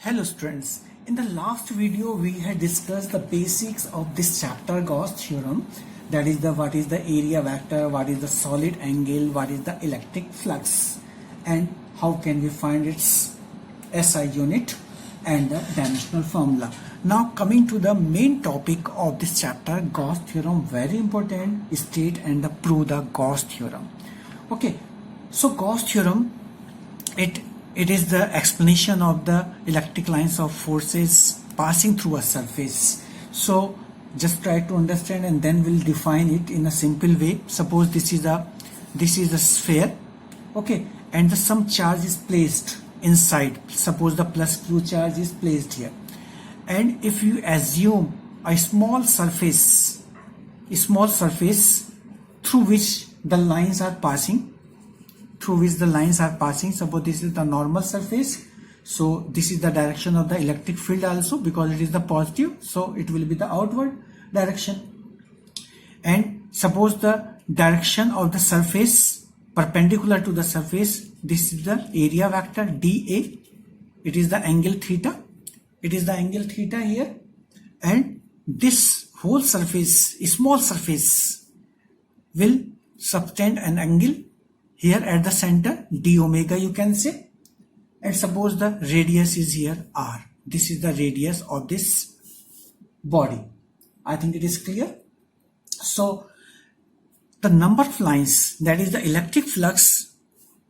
Hello students, in the last video we had discussed the basics of this chapter Gauss theorem, that is what is the area vector, what is the solid angle, what is the electric flux, and how can we find its SI unit and the dimensional formula. Now coming to the main topic of this chapter, Gauss theorem, very important, state and prove the Gauss theorem. Okay, so Gauss theorem, it is the explanation of the electric lines of forces passing through a surface. So just try to understand and then we'll define it in a simple way. Suppose this is a sphere, okay, and some charge is placed inside. Suppose the plus q charge is placed here, and if you assume a small surface through which the lines are passing, suppose this is the normal surface, so this is the direction of the electric field also, because it is the positive, so it will be the outward direction. And suppose the direction of the surface perpendicular to the surface, this is the area vector dA, it is the angle theta, here, and this whole surface, small surface, will subtend an angle here at the center, d omega you can say, and suppose the radius is here r. This is the radius of this body. I think it is clear. So the number of lines, that is the electric flux,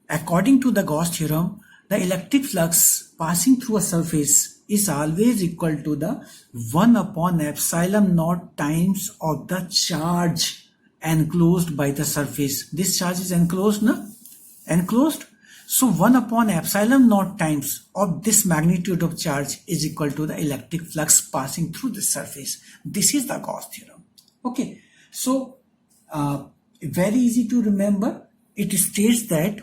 according to the Gauss theorem, the electric flux passing through a surface is always equal to the 1 upon epsilon naught times of the charge enclosed by the surface. This charge is enclosed, no? Enclosed. So 1 upon epsilon naught times of this magnitude of charge is equal to the electric flux passing through the surface. This is the Gauss theorem. Okay. So very easy to remember. It states that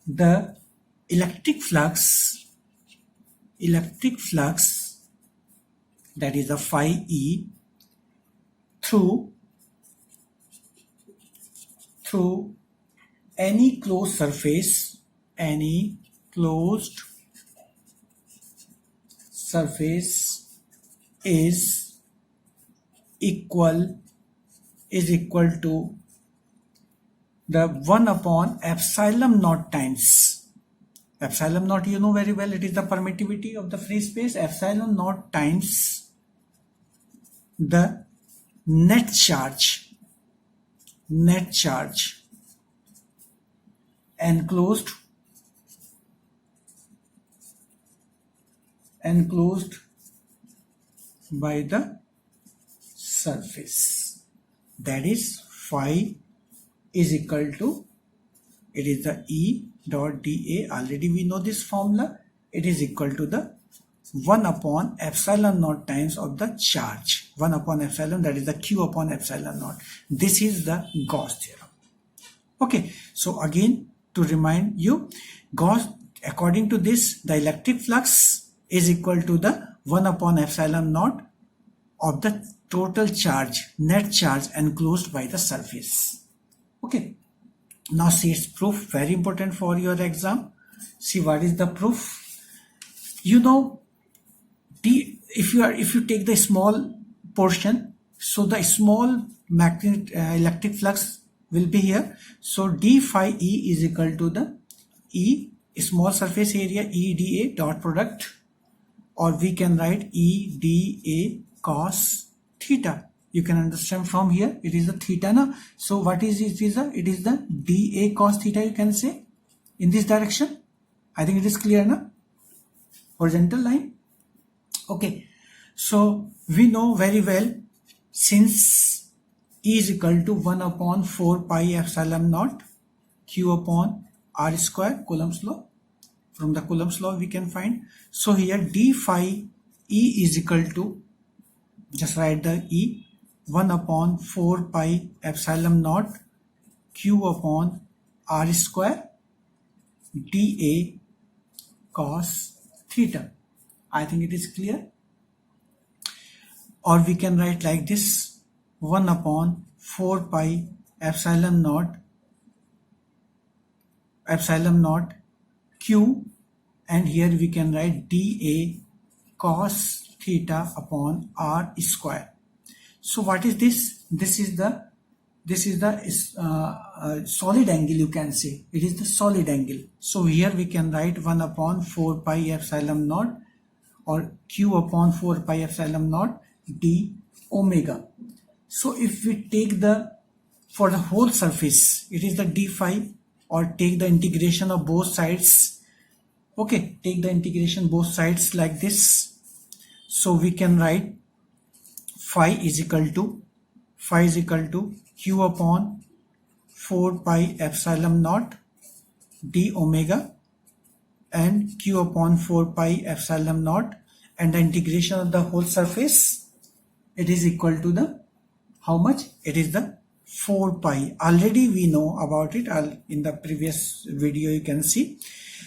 the electric flux, that is the phi E, through any closed surface, is equal to the 1 upon epsilon naught times. Epsilon naught, you know very well, it is the permittivity of the free space. Epsilon naught times the net charge enclosed by the surface. That is phi is equal to, it is the E dot dA, already we know this formula, it is equal to the 1 upon epsilon naught times of the charge. 1 upon epsilon, that is the Q upon epsilon naught. This is the Gauss theorem. Okay, so again to remind you, Gauss, according to this, the electric flux is equal to the 1 upon epsilon naught of the total charge, net charge enclosed by the surface. Okay, now see its proof, very important for your exam. See what is the proof. You know, if you take the small portion, so the small electric flux will be here. So d phi E is equal to the E, small surface area, E dA dot product, or we can write E dA cos theta. You can understand from here, it is the theta, na? So what is it? It is the dA cos theta, you can say, in this direction. I think it is clear, na? Horizontal line. Okay, so we know very well, since E is equal to 1 upon 4 pi epsilon naught Q upon R square, Coulomb's law. From the Coulomb's law we can find. So here d phi E is equal to, just write the E, 1 upon 4 pi epsilon naught Q upon R square dA cos theta. I think it is clear. Or we can write like this, 1 upon 4 pi epsilon naught epsilon naught q, and here we can write dA cos theta upon r square. So what is this? This is the solid angle, you can say. It is the solid angle. So here we can write 1 upon 4 pi epsilon naught, or q upon 4 pi epsilon naught d omega. So if we take for the whole surface, it is the d phi, or take the integration of both sides. Okay, take the integration both sides like this. So we can write phi is equal to q upon 4 pi epsilon naught d omega, and q upon 4 pi epsilon naught, and the integration of the whole surface, it is equal to the how much? It is the 4 pi. Already we know about it in the previous video, you can see.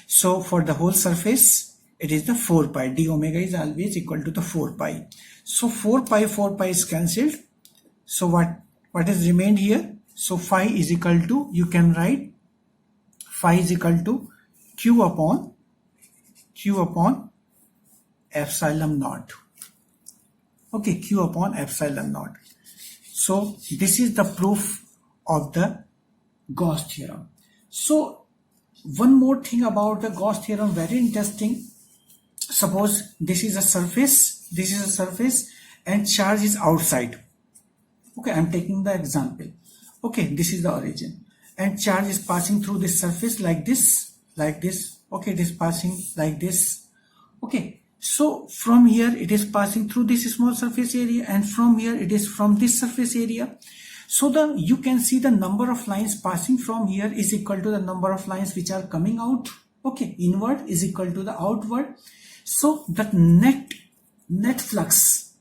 So for the whole surface, it is the 4 pi. D omega is always equal to the 4 pi. So 4 pi is cancelled. So what is remained here? So phi is equal to, you can write phi is equal to q upon epsilon naught. Okay, q upon epsilon naught. So this is the proof of the Gauss theorem. So one more thing about the Gauss theorem, very interesting. Suppose this is a surface, and charge is outside. Okay, I'm taking the example. Okay, this is the origin, and charge is passing through this surface like this. Okay, it is passing like this. Okay, so from here it is passing through this small surface area, and from here it is from this surface area. So you can see the number of lines passing from here is equal to the number of lines which are coming out. Okay, inward is equal to the outward. So the net flux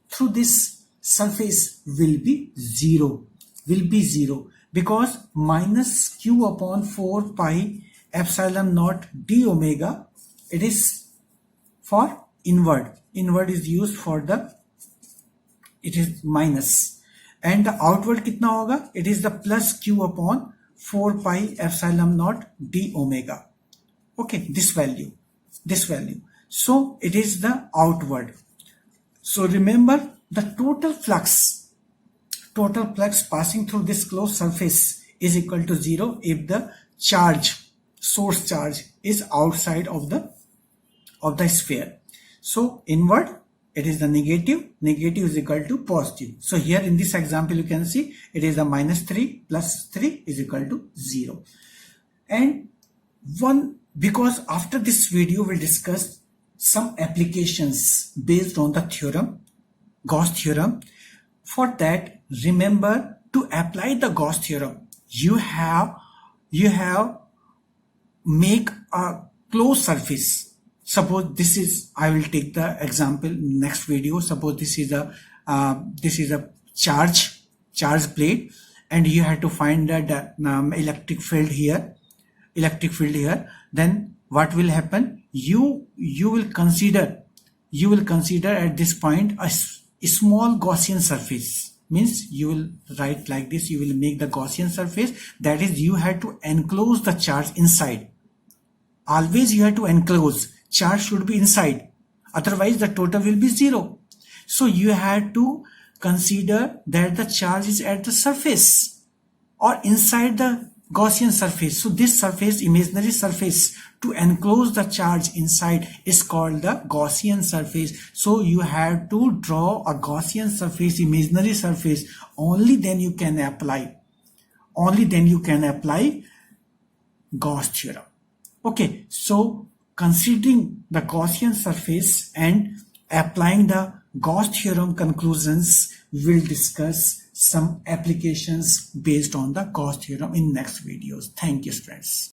through this surface will be zero, because minus q upon 4 pi epsilon naught d omega, it is for inward is used for it is minus, and the outward kitna hoga? It is the plus q upon 4 pi epsilon naught d omega. Okay, this value. So it is the outward. So remember, the total flux passing through this closed surface is equal to 0 if the source charge is outside of the sphere. So inward, it is the negative is equal to positive. So here in this example, you can see it is the minus 3 plus 3 is equal to 0. And because after this video we'll discuss some applications based on the theorem, Gauss theorem. For that, remember to apply the Gauss theorem, you have make a closed surface. Suppose this is, I will take the example next video. Suppose this is a charge plate, and you have to find the electric field here. Then what will happen? You will consider at this point a small Gaussian surface. Means you will write like this, you will make the Gaussian surface, that is you have to enclose the charge inside. Always you have to enclose, charge should be inside, otherwise the total will be 0. So you have to consider that the charge is at the surface or inside the Gaussian surface. So this surface, imaginary surface, to enclose the charge inside is called the Gaussian surface. So you have to draw a Gaussian surface, imaginary surface. Only then you can apply Gauss theorem. Okay, so considering the Gaussian surface and applying the Gauss theorem conclusions, we'll discuss some applications based on the Gauss theorem in next videos. Thank you, friends.